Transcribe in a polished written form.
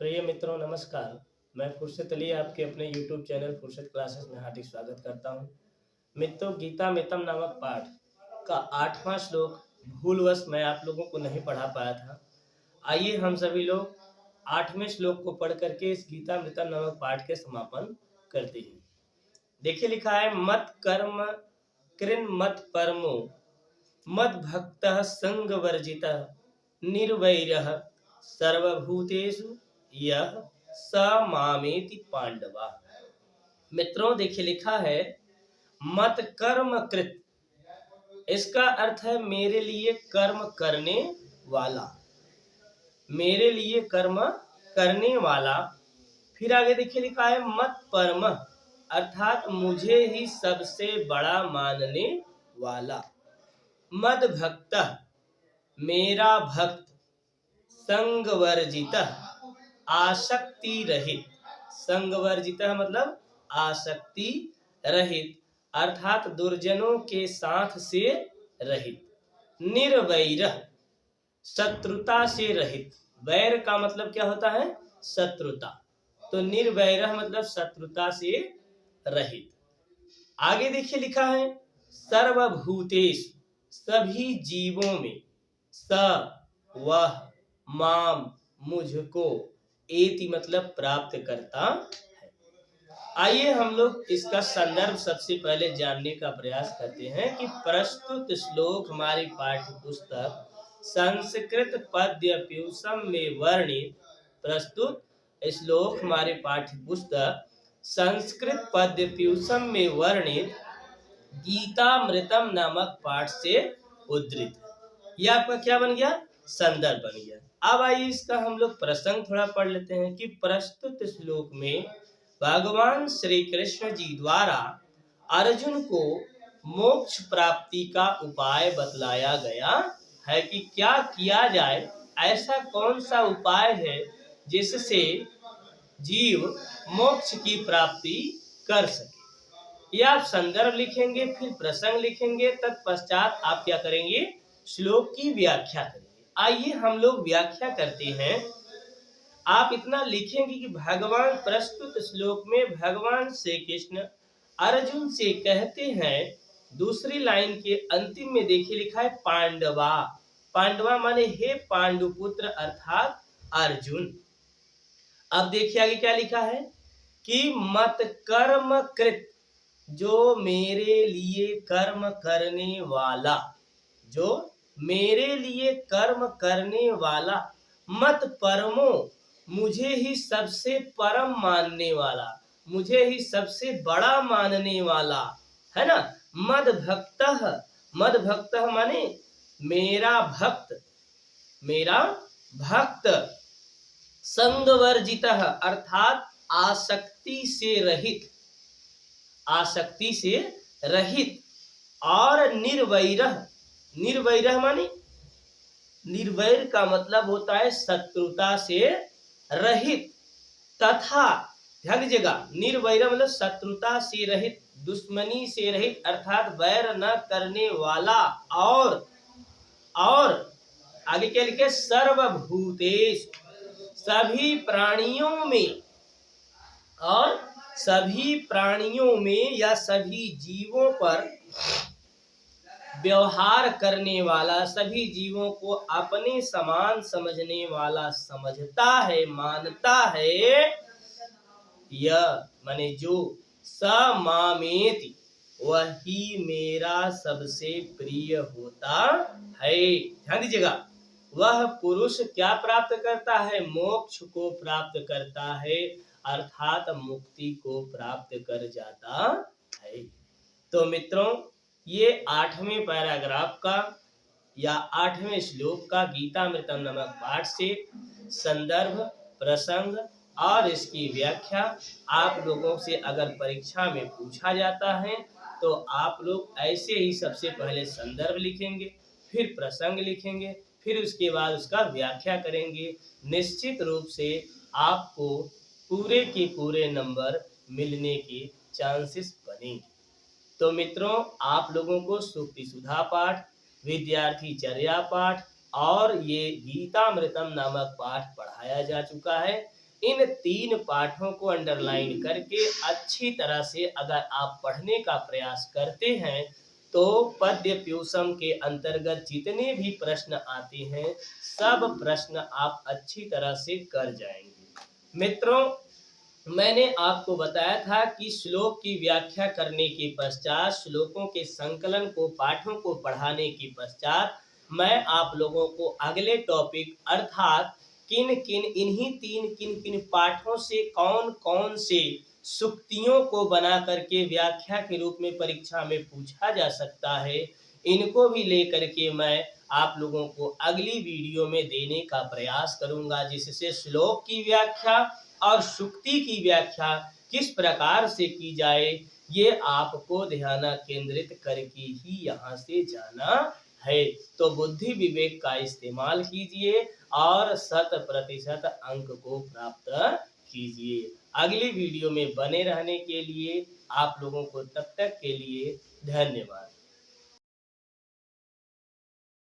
प्रिय मित्रों नमस्कार। मैं फुर्सत अली आपके अपने YouTube चैनल फुर्सत क्लासेस में हार्दिक स्वागत करता हूं। मित्रों, गीता मितम नामक पाठ का 8वां श्लोक भूलवश मैं आप लोगों को नहीं पढ़ा पाया था। आइए हम सभी लोग 8वें श्लोक को पढ़ करके इस गीता मितम नामक पाठ के समापन करते हैं। देखिए लिखा है, मत कर्म कृन मत परमो मद भक्तः संग वर्जितः निर्वैरः सर्वभूतेषु यह स मामेति पांडवा। मित्रों देखिए लिखा है, मत कर्म कृत, इसका अर्थ है मेरे लिए कर्म करने वाला, मेरे लिए कर्म करने वाला। फिर आगे देखिए लिखा है, मत परम, अर्थात मुझे ही सबसे बड़ा मानने वाला। मद भक्त, मेरा भक्त। संगवर्जित, आसक्ति रहित। संगवर्जित मतलब आसक्ति रहित, अर्थात दुर्जनों के साथ से रहित। निर्वैर, शत्रुता से रहित। वैर का मतलब क्या होता है? शत्रुता। तो निर्वैर मतलब शत्रुता से रहित। आगे देखिए लिखा है, सर्वभूतेषु, सभी जीवों में। स वह, माम मुझको, एति मतलब प्राप्त करता है। आइए हम लोग इसका संदर्भ सबसे पहले जानने का प्रयास करते हैं कि प्रस्तुत श्लोक हमारी पाठ्य पुस्तक संस्कृत पद्य प्यूषम में वर्णित, प्रस्तुत श्लोक हमारे पाठ्य पुस्तक संस्कृत पद्य प्यूषम में वर्णित गीतामृतम नामक पाठ से उद्धृत है। यह आपका क्या बन गया? संदर्भ बन गया। अब आइए इसका हम लोग प्रसंग थोड़ा पढ़ लेते हैं कि प्रस्तुत श्लोक में भगवान श्री कृष्ण जी द्वारा अर्जुन को मोक्ष प्राप्ति का उपाय बतलाया गया है कि क्या किया जाए, ऐसा कौन सा उपाय है जिससे जीव मोक्ष की प्राप्ति कर सके। यह आप संदर्भ लिखेंगे, फिर प्रसंग लिखेंगे, तत्पश्चात आप क्या करेंगे? श्लोक की व्याख्या करेंगे। आइए हम लोग व्याख्या करते हैं। आप इतना लिखेंगे कि भगवान प्रस्तुत श्लोक में भगवान श्री कृष्ण अर्जुन से कहते हैं, दूसरी लाइन के अंतिम में देखिए लिखा है पांडवा। पांडवा माने हे पांडुपुत्र अर्थात अर्जुन। अब देखिए आगे क्या लिखा है कि मत कर्म कृत, जो मेरे लिए कर्म करने वाला, जो मेरे लिए कर्म करने वाला। मत परमो, मुझे ही सबसे परम मानने वाला, मुझे ही सबसे बड़ा मानने वाला है ना। मद भक्तः, मद भक्तः माने मेरा भक्त, मेरा भक्त। संगवर्जितः अर्थात आसक्ति से रहित, आसक्ति से रहित। और निर्वैरः, निर्वैरः माने, निर्वैर का मतलब होता है शत्रुता से रहित। तथा, ध्यान दीजिएगा, निर्वैर मतलब शत्रुता से रहित, दुश्मनी से रहित, अर्थात वैर न करने वाला। और आगे क्या लिखे? सर्वभूतेषु, सभी प्राणियों में। और सभी प्राणियों में या सभी जीवों पर व्यवहार करने वाला, सभी जीवों को अपने समान समझने वाला, समझता है, मानता है। यह माने जो, स मामेति, वही मेरा सबसे प्रिय होता है। ध्यान दीजिएगा, वह पुरुष क्या प्राप्त करता है? मोक्ष को प्राप्त करता है, अर्थात मुक्ति को प्राप्त कर जाता है। तो मित्रों, ये 8वें पैराग्राफ का या 8वें श्लोक का गीतामृतम नामक पाठ से संदर्भ, प्रसंग और इसकी व्याख्या आप लोगों से अगर परीक्षा में पूछा जाता है तो आप लोग ऐसे ही सबसे पहले संदर्भ लिखेंगे, फिर प्रसंग लिखेंगे, फिर उसके बाद उसका व्याख्या करेंगे। निश्चित रूप से आपको पूरे के पूरे नंबर मिलने के चांसेस बनेंगे। तो मित्रों, आप लोगों को सूक्ति सुधा पाठ, विद्यार्थी चर्या पाठ और ये गीतामृतम नामक पाठ पढ़ाया जा चुका है। इन 3 पाठों को अंडरलाइन करके अच्छी तरह से अगर आप पढ़ने का प्रयास करते हैं तो पद्य प्यूसम के अंतर्गत जितने भी प्रश्न आते हैं सब प्रश्न आप अच्छी तरह से कर जाएंगे। मित्रों, मैंने आपको बताया था कि श्लोक की व्याख्या करने के पश्चात, श्लोकों के संकलन को, पाठों को पढ़ाने के पश्चात मैं आप लोगों को अगले टॉपिक अर्थात किन किन इन्हीं 3 किन किन पाठों से कौन कौन से सुक्तियों को बना करके व्याख्या के रूप में परीक्षा में पूछा जा सकता है, इनको भी लेकर के मैं आप लोगों को अगली वीडियो में देने का प्रयास करूंगा, जिससे श्लोक की व्याख्या और सुक्ति की व्याख्या किस प्रकार से की जाए ये आपको ध्यान केंद्रित करके ही यहाँ से जाना है। तो बुद्धि विवेक का इस्तेमाल कीजिए और 100% अंक को प्राप्त कीजिए। अगली वीडियो में बने रहने के लिए आप लोगों को तब तक के लिए धन्यवाद।